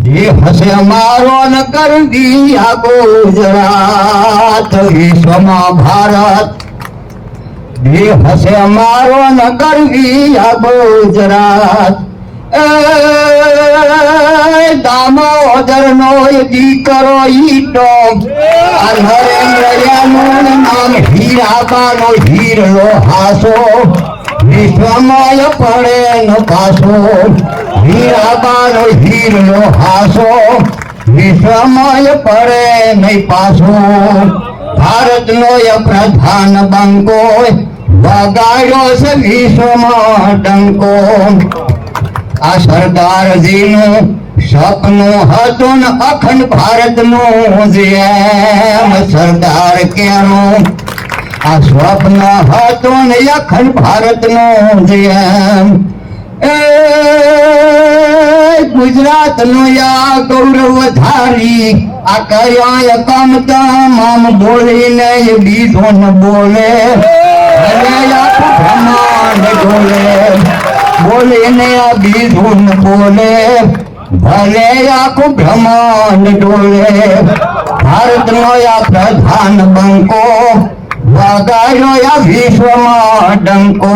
જે હસે મારો ન કરી આ ગુજરાત વિશ્વમાં ભારત જે હસે મારો ન કરવી આ ગુજરાત દામોદર નો દીકરો ઈટો આ નરેન્દ્રનું નામ હીરાબાનો હીરલો હાસો વિશ્વમાં પડે ન પાસો હીરાબાનો હીરલો હાસો વિશ્વમાં પડે નહીં પાસો ભારતનો પ્રધાન બંકો વગાડ્યો છે વિશ્વમાં ડંકો આ સરદારજીનું સપનું હતું ને અખંડ ભારતનું જેમ સરદાર કેનું આ સ્વપ્ન હતું ને અખંડ ભારતનું જેમ ગુજરાતનું આ ગૌરવ ધારી આ કર્યા કામ તમામ બોલીને બીજો ન બોલે અને આખું બ્રહ્માંડ ડોલે બોલીને આ બીજો ન બોલે ભલે આખું બ્રહ્માંડ ડોલે ભારતનો આ પ્રધાન બંકો વગાડ્યો આ વિશ્વમાં ડંકો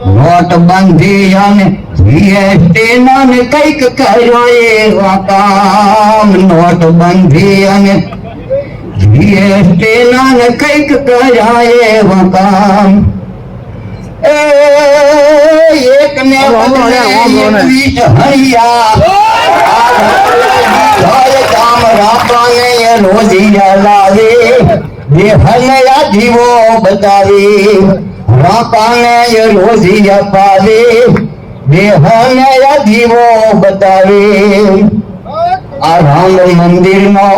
નોટબંધી અને જીએસટી નો કઈક કર્યો એવા કામ નોટબંધી અને જીએસટી નો કઈક કર્યા એવા કામ એક ને બદલે 21 હૈયા કામ રાપાને રોજીયા લાવે જે હૈયા જીવો બતાવે રાપાને રોજીયા પાવે દેહને દીવો બતાવે આ રામ મંદિરનો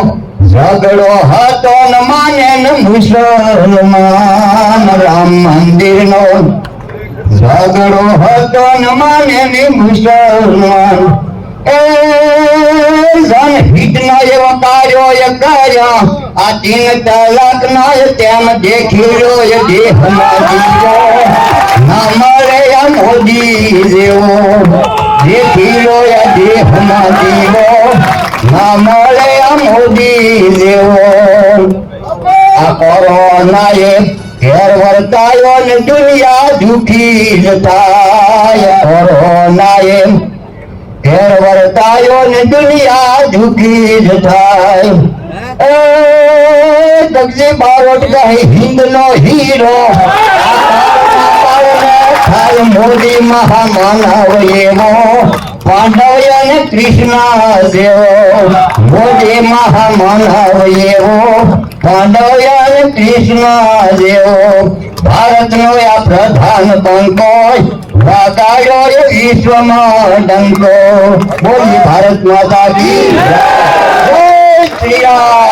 ઝઘડો હતો ન માને ન મુસલમાન રામ મંદિરનો ઝઘડો હતો ન માને ન મુસલમાન જનહિતનો એવો કાર્યો કર્યા આ 3 તલાકનો તેમ દેખીયો દેહમાં જીવો ના મળે આ મોદી જેવો દેખીયો દેહમાં જીવો ના મળે આ મોદી જેવો આ કોરોનાએ ઘેર વર્તાયો ને દુનિયા દુખી જ થાય કોરોનાએ ઘેર વર્તાયો ને દુનિયા દુખી જ થાય દક્ષિણ બારોટ ગઈ હિન્દનો હીરો મોદી મહામાનવ એવો પાંડવ અને કૃષ્ણ જેવો મોદી મહામાનવ એવો પાંડવ અને કૃષ્ણ જેવો ભારતનો આ પ્રધાન બંકો વગાડ્યો વિશ્વમાં ડંકો બોલી ભારત માતા કી જય શ્રી રામ